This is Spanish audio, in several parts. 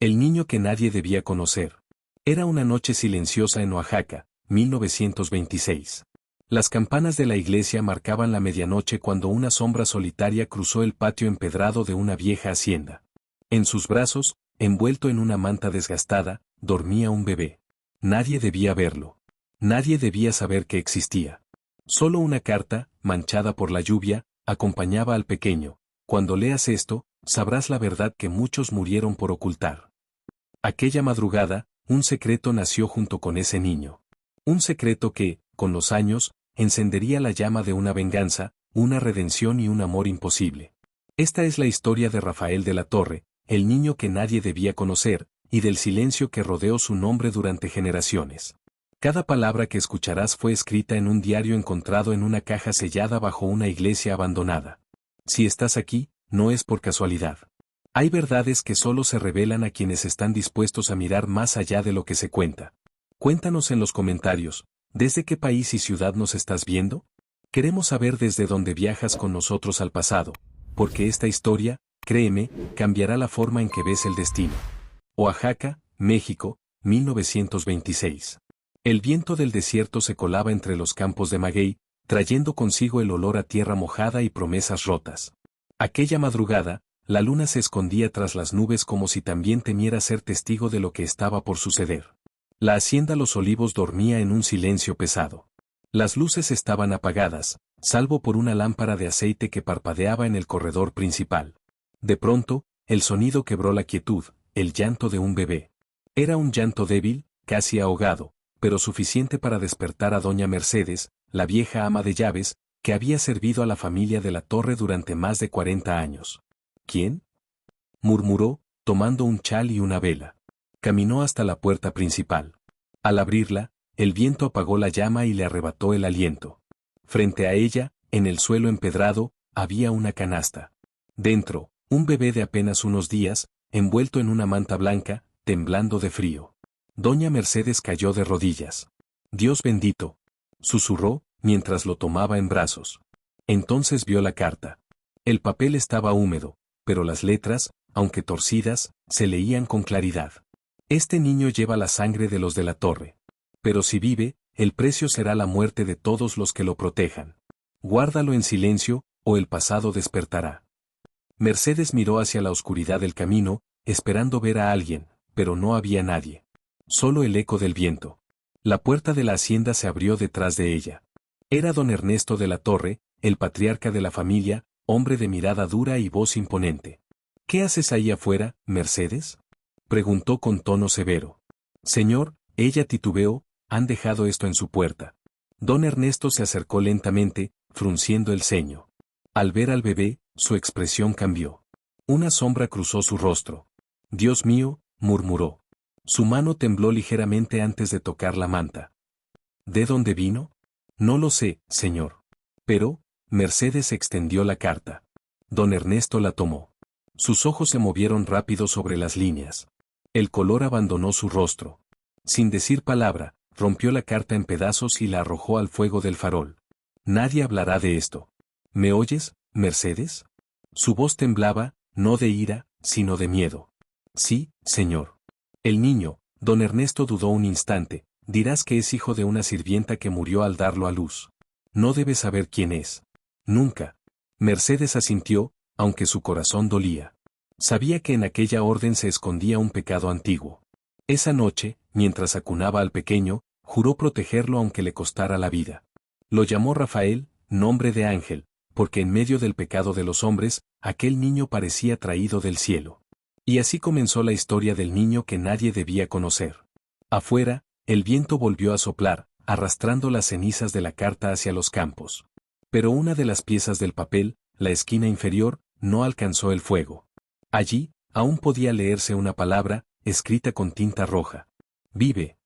El niño que nadie debía conocer. Era una noche silenciosa en Oaxaca, 1926. Las campanas de la iglesia marcaban la medianoche cuando una sombra solitaria cruzó el patio empedrado de una vieja hacienda. En sus brazos, envuelto en una manta desgastada, dormía un bebé. Nadie debía verlo. Nadie debía saber que existía. Solo una carta, manchada por la lluvia, acompañaba al pequeño. Cuando leas esto, sabrás la verdad que muchos murieron por ocultar. Aquella madrugada, un secreto nació junto con ese niño. Un secreto que, con los años, encendería la llama de una venganza, una redención y un amor imposible. Esta es la historia de Rafael de la Torre, el niño que nadie debía conocer, y del silencio que rodeó su nombre durante generaciones. Cada palabra que escucharás fue escrita en un diario encontrado en una caja sellada bajo una iglesia abandonada. Si estás aquí, no es por casualidad. Hay verdades que solo se revelan a quienes están dispuestos a mirar más allá de lo que se cuenta. Cuéntanos en los comentarios, ¿desde qué país y ciudad nos estás viendo? Queremos saber desde dónde viajas con nosotros al pasado, porque esta historia, créeme, cambiará la forma en que ves el destino. Oaxaca, México, 1926. El viento del desierto se colaba entre los campos de maguey, trayendo consigo el olor a tierra mojada y promesas rotas. Aquella madrugada, la luna se escondía tras las nubes como si también temiera ser testigo de lo que estaba por suceder. La hacienda Los Olivos dormía en un silencio pesado. Las luces estaban apagadas, salvo por una lámpara de aceite que parpadeaba en el corredor principal. De pronto, el sonido quebró la quietud, el llanto de un bebé. Era un llanto débil, casi ahogado, pero suficiente para despertar a doña Mercedes, la vieja ama de llaves, que había servido a la familia de la Torre durante más de 40 años. ¿Quién?, murmuró, tomando un chal y una vela. Caminó hasta la puerta principal. Al abrirla, el viento apagó la llama y le arrebató el aliento. Frente a ella, en el suelo empedrado, había una canasta. Dentro, un bebé de apenas unos días, envuelto en una manta blanca, temblando de frío. Doña Mercedes cayó de rodillas. «Dios bendito», susurró, mientras lo tomaba en brazos. Entonces vio la carta. El papel estaba húmedo, pero las letras, aunque torcidas, se leían con claridad. Este niño lleva la sangre de los de la Torre. Pero si vive, el precio será la muerte de todos los que lo protejan. Guárdalo en silencio, o el pasado despertará. Mercedes miró hacia la oscuridad del camino, esperando ver a alguien, pero no había nadie. Solo el eco del viento. La puerta de la hacienda se abrió detrás de ella. Era don Ernesto de la Torre, el patriarca de la familia, hombre de mirada dura y voz imponente. «¿Qué haces ahí afuera, Mercedes?», preguntó con tono severo. «Señor», ella titubeó, «han dejado esto en su puerta». Don Ernesto se acercó lentamente, frunciendo el ceño. Al ver al bebé, su expresión cambió. Una sombra cruzó su rostro. «Dios mío», murmuró. Su mano tembló ligeramente antes de tocar la manta. «¿De dónde vino?». «No lo sé, señor». «Pero», Mercedes extendió la carta. Don Ernesto la tomó. Sus ojos se movieron rápido sobre las líneas. El color abandonó su rostro. Sin decir palabra, rompió la carta en pedazos y la arrojó al fuego del farol. «Nadie hablará de esto». «¿Me oyes, Mercedes?». Su voz temblaba, no de ira, sino de miedo. «Sí, señor». El niño, don Ernesto dudó un instante, dirás que es hijo de una sirvienta que murió al darlo a luz. No debes saber quién es. Nunca. Mercedes asintió, aunque su corazón dolía. Sabía que en aquella orden se escondía un pecado antiguo. Esa noche, mientras acunaba al pequeño, juró protegerlo aunque le costara la vida. Lo llamó Rafael, nombre de ángel, porque en medio del pecado de los hombres, aquel niño parecía traído del cielo. Y así comenzó la historia del niño que nadie debía conocer. Afuera, el viento volvió a soplar, arrastrando las cenizas de la carta hacia los campos. Pero una de las piezas del papel, la esquina inferior, no alcanzó el fuego. Allí, aún podía leerse una palabra, escrita con tinta roja. «Vive».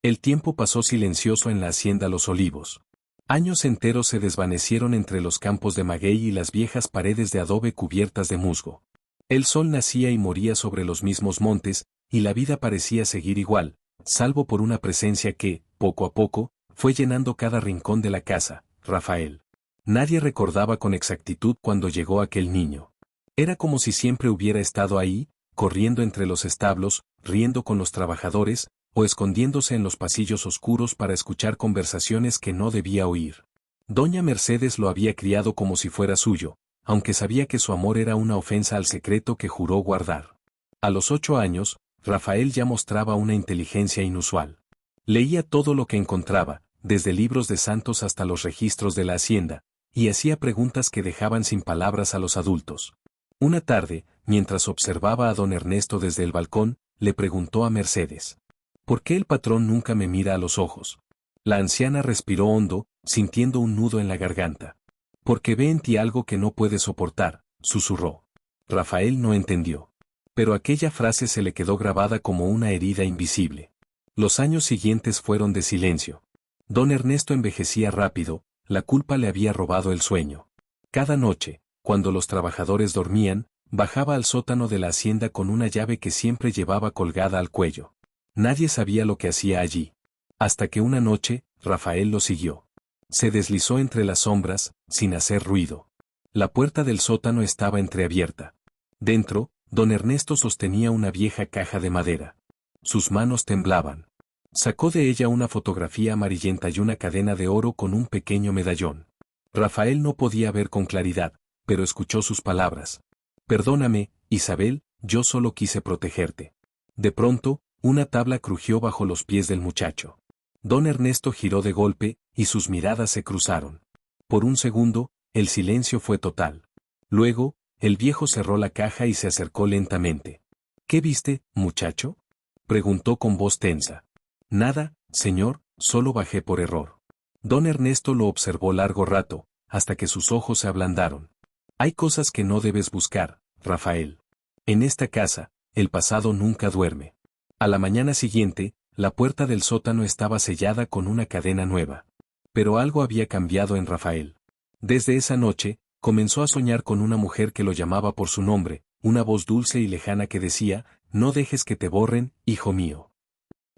El tiempo pasó silencioso en la hacienda Los Olivos. Años enteros se desvanecieron entre los campos de maguey y las viejas paredes de adobe cubiertas de musgo. El sol nacía y moría sobre los mismos montes, y la vida parecía seguir igual, salvo por una presencia que, poco a poco, fue llenando cada rincón de la casa, Rafael. Nadie recordaba con exactitud cuándo llegó aquel niño. Era como si siempre hubiera estado ahí, corriendo entre los establos, riendo con los trabajadores, o escondiéndose en los pasillos oscuros para escuchar conversaciones que no debía oír. Doña Mercedes lo había criado como si fuera suyo, aunque sabía que su amor era una ofensa al secreto que juró guardar. A los 8 años, Rafael ya mostraba una inteligencia inusual. Leía todo lo que encontraba, desde libros de santos hasta los registros de la hacienda, y hacía preguntas que dejaban sin palabras a los adultos. Una tarde, mientras observaba a don Ernesto desde el balcón, le preguntó a Mercedes: ¿por qué el patrón nunca me mira a los ojos? La anciana respiró hondo, sintiendo un nudo en la garganta. Porque ve en ti algo que no puede soportar, susurró. Rafael no entendió. Pero aquella frase se le quedó grabada como una herida invisible. Los años siguientes fueron de silencio. Don Ernesto envejecía rápido, la culpa le había robado el sueño. Cada noche, cuando los trabajadores dormían, bajaba al sótano de la hacienda con una llave que siempre llevaba colgada al cuello. Nadie sabía lo que hacía allí. Hasta que una noche, Rafael lo siguió. Se deslizó entre las sombras, sin hacer ruido. La puerta del sótano estaba entreabierta. Dentro, don Ernesto sostenía una vieja caja de madera. Sus manos temblaban. Sacó de ella una fotografía amarillenta y una cadena de oro con un pequeño medallón. Rafael no podía ver con claridad, pero escuchó sus palabras. Perdóname, Isabel, yo solo quise protegerte. De pronto, una tabla crujió bajo los pies del muchacho. Don Ernesto giró de golpe, y sus miradas se cruzaron. Por un segundo, el silencio fue total. Luego, el viejo cerró la caja y se acercó lentamente. ¿Qué viste, muchacho?, preguntó con voz tensa. Nada, señor, solo bajé por error. Don Ernesto lo observó largo rato, hasta que sus ojos se ablandaron. Hay cosas que no debes buscar, Rafael. En esta casa, el pasado nunca duerme. A la mañana siguiente, la puerta del sótano estaba sellada con una cadena nueva. Pero algo había cambiado en Rafael. Desde esa noche, comenzó a soñar con una mujer que lo llamaba por su nombre, una voz dulce y lejana que decía: no dejes que te borren, hijo mío.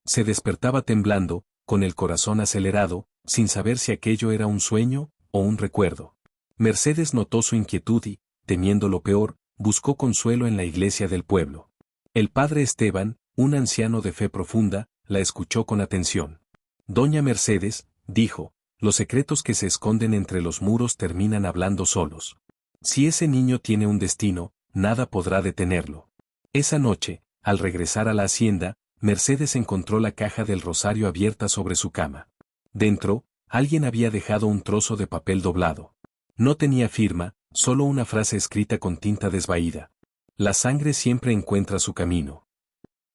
Se despertaba temblando, con el corazón acelerado, sin saber si aquello era un sueño o un recuerdo. Mercedes notó su inquietud y, temiendo lo peor, buscó consuelo en la iglesia del pueblo. El padre Esteban, un anciano de fe profunda, la escuchó con atención. Doña Mercedes, dijo, los secretos que se esconden entre los muros terminan hablando solos. Si ese niño tiene un destino, nada podrá detenerlo. Esa noche, al regresar a la hacienda, Mercedes encontró la caja del rosario abierta sobre su cama. Dentro, alguien había dejado un trozo de papel doblado. No tenía firma, solo una frase escrita con tinta desvaída. La sangre siempre encuentra su camino.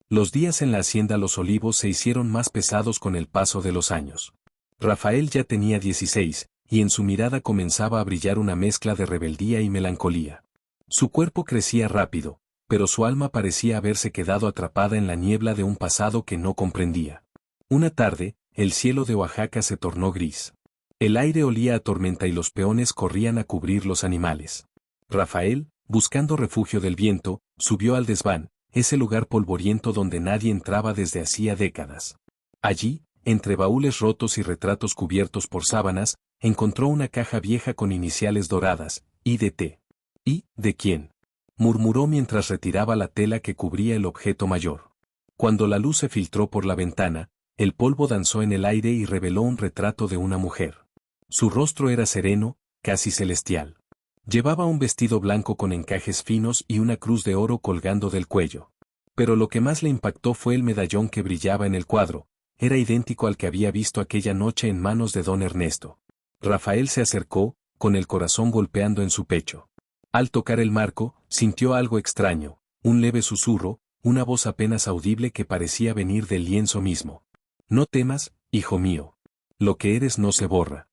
Los días en la hacienda Los Olivos se hicieron más pesados con el paso de los años. Rafael ya tenía 16, y en su mirada comenzaba a brillar una mezcla de rebeldía y melancolía. Su cuerpo crecía rápido, pero su alma parecía haberse quedado atrapada en la niebla de un pasado que no comprendía. Una tarde, el cielo de Oaxaca se tornó gris. El aire olía a tormenta y los peones corrían a cubrir los animales. Rafael, buscando refugio del viento, subió al desván, ese lugar polvoriento donde nadie entraba desde hacía décadas. Allí, entre baúles rotos y retratos cubiertos por sábanas, encontró una caja vieja con iniciales doradas, I.D.T. ¿Y de quién?, murmuró mientras retiraba la tela que cubría el objeto mayor. Cuando la luz se filtró por la ventana, el polvo danzó en el aire y reveló un retrato de una mujer. Su rostro era sereno, casi celestial. Llevaba un vestido blanco con encajes finos y una cruz de oro colgando del cuello. Pero lo que más le impactó fue el medallón que brillaba en el cuadro. Era idéntico al que había visto aquella noche en manos de don Ernesto. Rafael se acercó, con el corazón golpeando en su pecho. Al tocar el marco, sintió algo extraño, un leve susurro, una voz apenas audible que parecía venir del lienzo mismo. No temas, hijo mío. Lo que eres no se borra.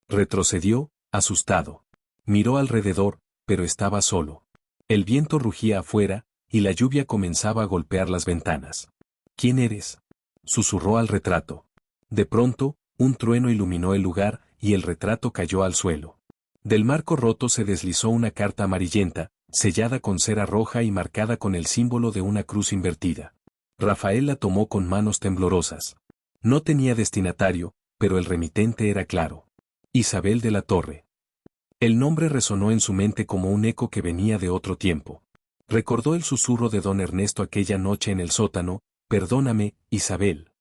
Retrocedió, asustado. Miró alrededor, pero estaba solo. El viento rugía afuera, y la lluvia comenzaba a golpear las ventanas. ¿Quién eres?, susurró al retrato. De pronto, un trueno iluminó el lugar, y el retrato cayó al suelo. Del marco roto se deslizó una carta amarillenta, sellada con cera roja y marcada con el símbolo de una cruz invertida. Rafael la tomó con manos temblorosas. No tenía destinatario, pero el remitente era claro. Isabel de la Torre. El nombre resonó en su mente como un eco que venía de otro tiempo. Recordó el susurro de don Ernesto aquella noche en el sótano: perdóname, Isabel.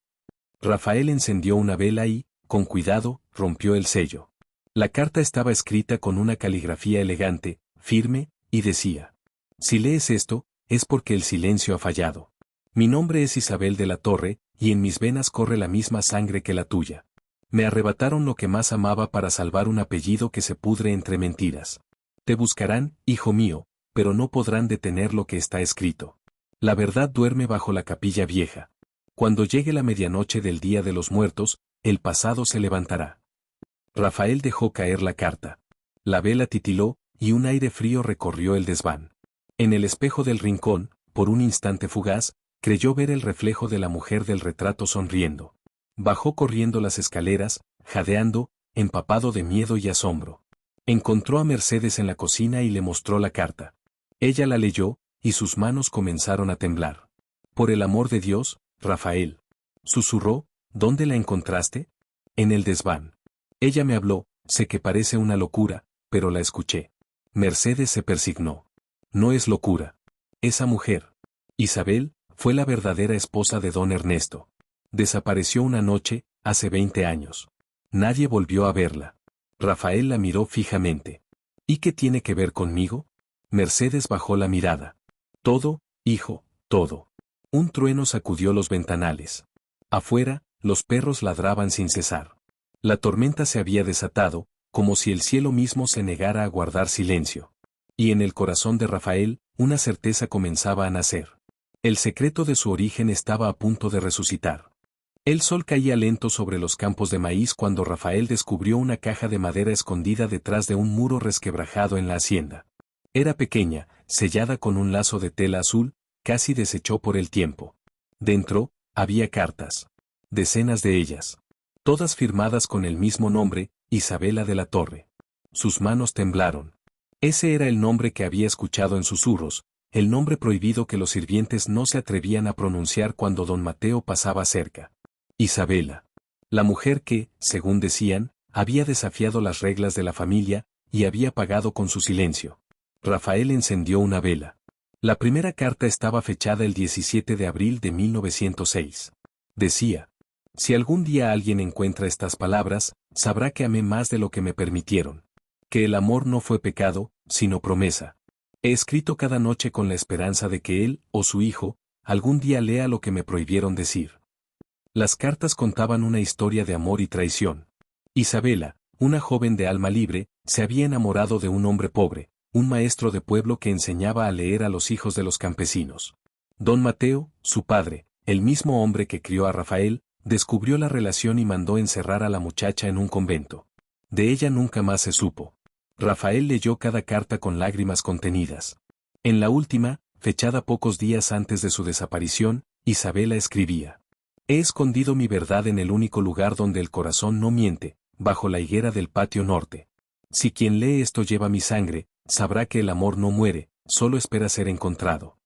Rafael encendió una vela y, con cuidado, rompió el sello. La carta estaba escrita con una caligrafía elegante, firme, y decía: si lees esto, es porque el silencio ha fallado. Mi nombre es Isabel de la Torre, y en mis venas corre la misma sangre que la tuya. Me arrebataron lo que más amaba para salvar un apellido que se pudre entre mentiras. Te buscarán, hijo mío, pero no podrán detener lo que está escrito. La verdad duerme bajo la capilla vieja. Cuando llegue la medianoche del Día de los Muertos, el pasado se levantará. Rafael dejó caer la carta. La vela titiló, y un aire frío recorrió el desván. En el espejo del rincón, por un instante fugaz, creyó ver el reflejo de la mujer del retrato sonriendo. Bajó corriendo las escaleras, jadeando, empapado de miedo y asombro. Encontró a Mercedes en la cocina y le mostró la carta. Ella la leyó, y sus manos comenzaron a temblar. Por el amor de Dios, Rafael, susurró, ¿dónde la encontraste? En el desván. Ella me habló, sé que parece una locura, pero la escuché. Mercedes se persignó. No es locura. Esa mujer, Isabel, fue la verdadera esposa de don Ernesto. Desapareció una noche, hace 20 años. Nadie volvió a verla. Rafael la miró fijamente. ¿Y qué tiene que ver conmigo? Mercedes bajó la mirada. Todo, hijo, todo. Un trueno sacudió los ventanales. Afuera, los perros ladraban sin cesar. La tormenta se había desatado, como si el cielo mismo se negara a guardar silencio. Y en el corazón de Rafael, una certeza comenzaba a nacer. El secreto de su origen estaba a punto de resucitar. El sol caía lento sobre los campos de maíz cuando Rafael descubrió una caja de madera escondida detrás de un muro resquebrajado en la hacienda. Era pequeña, sellada con un lazo de tela azul, casi deshecho por el tiempo. Dentro, había cartas. Decenas de ellas. Todas firmadas con el mismo nombre, Isabela de la Torre. Sus manos temblaron. Ese era el nombre que había escuchado en susurros, el nombre prohibido que los sirvientes no se atrevían a pronunciar cuando don Mateo pasaba cerca. Isabela. La mujer que, según decían, había desafiado las reglas de la familia, y había pagado con su silencio. Rafael encendió una vela. La primera carta estaba fechada el 17 de abril de 1906. Decía: si algún día alguien encuentra estas palabras, sabrá que amé más de lo que me permitieron. Que el amor no fue pecado, sino promesa. He escrito cada noche con la esperanza de que él, o su hijo, algún día lea lo que me prohibieron decir. Las cartas contaban una historia de amor y traición. Isabela, una joven de alma libre, se había enamorado de un hombre pobre, un maestro de pueblo que enseñaba a leer a los hijos de los campesinos. Don Mateo, su padre, el mismo hombre que crió a Rafael, descubrió la relación y mandó encerrar a la muchacha en un convento. De ella nunca más se supo. Rafael leyó cada carta con lágrimas contenidas. En la última, fechada pocos días antes de su desaparición, Isabela escribía: he escondido mi verdad en el único lugar donde el corazón no miente, bajo la higuera del patio norte. Si quien lee esto lleva mi sangre, sabrá que el amor no muere, solo espera ser encontrado.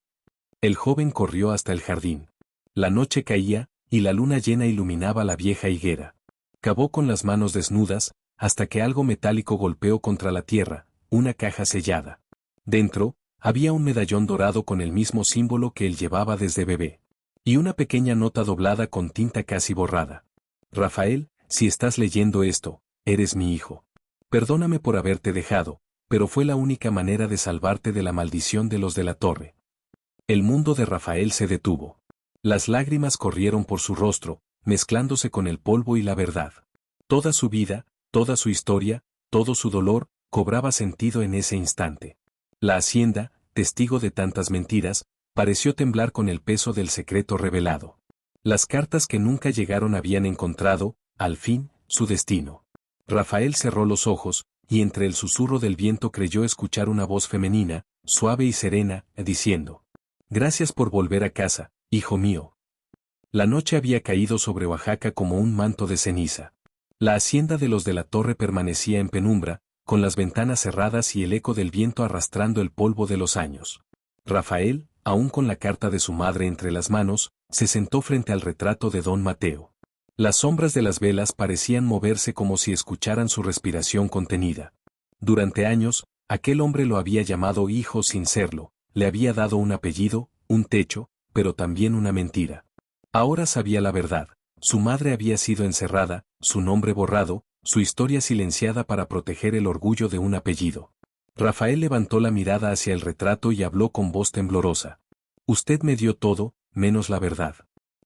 El joven corrió hasta el jardín. La noche caía, y la luna llena iluminaba la vieja higuera. Cavó con las manos desnudas, hasta que algo metálico golpeó contra la tierra, una caja sellada. Dentro, había un medallón dorado con el mismo símbolo que él llevaba desde bebé. Y una pequeña nota doblada con tinta casi borrada. Rafael, si estás leyendo esto, eres mi hijo. Perdóname por haberte dejado, pero fue la única manera de salvarte de la maldición de los de la Torre. El mundo de Rafael se detuvo. Las lágrimas corrieron por su rostro, mezclándose con el polvo y la verdad. Toda su vida, toda su historia, todo su dolor, cobraba sentido en ese instante. La hacienda, testigo de tantas mentiras, pareció temblar con el peso del secreto revelado. Las cartas que nunca llegaron habían encontrado, al fin, su destino. Rafael cerró los ojos, y entre el susurro del viento creyó escuchar una voz femenina, suave y serena, diciendo: gracias por volver a casa, hijo mío. La noche había caído sobre Oaxaca como un manto de ceniza. La hacienda de los de la Torre permanecía en penumbra, con las ventanas cerradas y el eco del viento arrastrando el polvo de los años. Rafael, aún con la carta de su madre entre las manos, se sentó frente al retrato de don Mateo. Las sombras de las velas parecían moverse como si escucharan su respiración contenida. Durante años, aquel hombre lo había llamado hijo sin serlo, le había dado un apellido, un techo, pero también una mentira. Ahora sabía la verdad. Su madre había sido encerrada, su nombre borrado, su historia silenciada para proteger el orgullo de un apellido. Rafael levantó la mirada hacia el retrato y habló con voz temblorosa. Usted me dio todo, menos la verdad.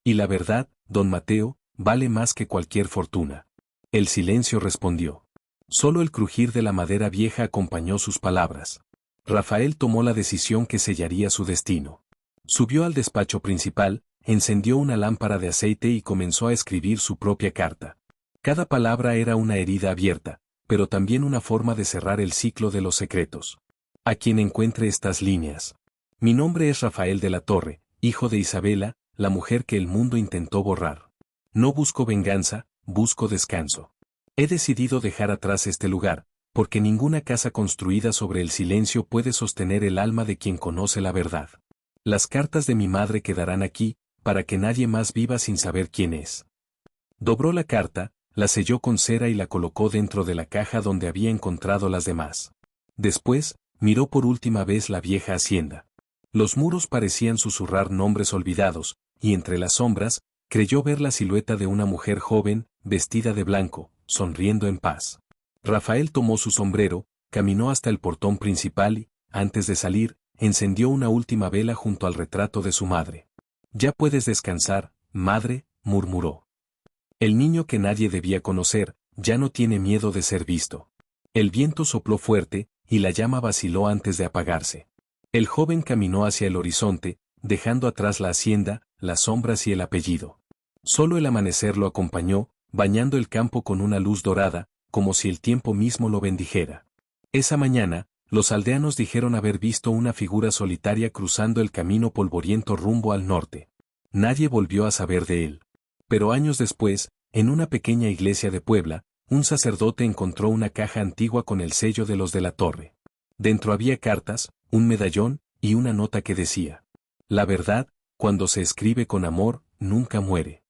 Y la verdad, don Mateo, vale más que cualquier fortuna. El silencio respondió. Solo el crujir de la madera vieja acompañó sus palabras. Rafael tomó la decisión que sellaría su destino. Subió al despacho principal, encendió una lámpara de aceite y comenzó a escribir su propia carta. Cada palabra era una herida abierta, pero también una forma de cerrar el ciclo de los secretos. A quien encuentre estas líneas. Mi nombre es Rafael de la Torre, hijo de Isabela, la mujer que el mundo intentó borrar. No busco venganza, busco descanso. He decidido dejar atrás este lugar, porque ninguna casa construida sobre el silencio puede sostener el alma de quien conoce la verdad. Las cartas de mi madre quedarán aquí, para que nadie más viva sin saber quién es. Dobró la carta, la selló con cera y la colocó dentro de la caja donde había encontrado las demás. Después, miró por última vez la vieja hacienda. Los muros parecían susurrar nombres olvidados, y entre las sombras, creyó ver la silueta de una mujer joven, vestida de blanco, sonriendo en paz. Rafael tomó su sombrero, caminó hasta el portón principal y, antes de salir, encendió una última vela junto al retrato de su madre. Ya puedes descansar, madre, murmuró. El niño que nadie debía conocer, ya no tiene miedo de ser visto. El viento sopló fuerte, y la llama vaciló antes de apagarse. El joven caminó hacia el horizonte, dejando atrás la hacienda, las sombras y el apellido. Solo el amanecer lo acompañó, bañando el campo con una luz dorada, como si el tiempo mismo lo bendijera. Esa mañana, los aldeanos dijeron haber visto una figura solitaria cruzando el camino polvoriento rumbo al norte. Nadie volvió a saber de él. Pero años después, en una pequeña iglesia de Puebla, un sacerdote encontró una caja antigua con el sello de los de la Torre. Dentro había cartas, un medallón, y una nota que decía: la verdad, cuando se escribe con amor, nunca muere.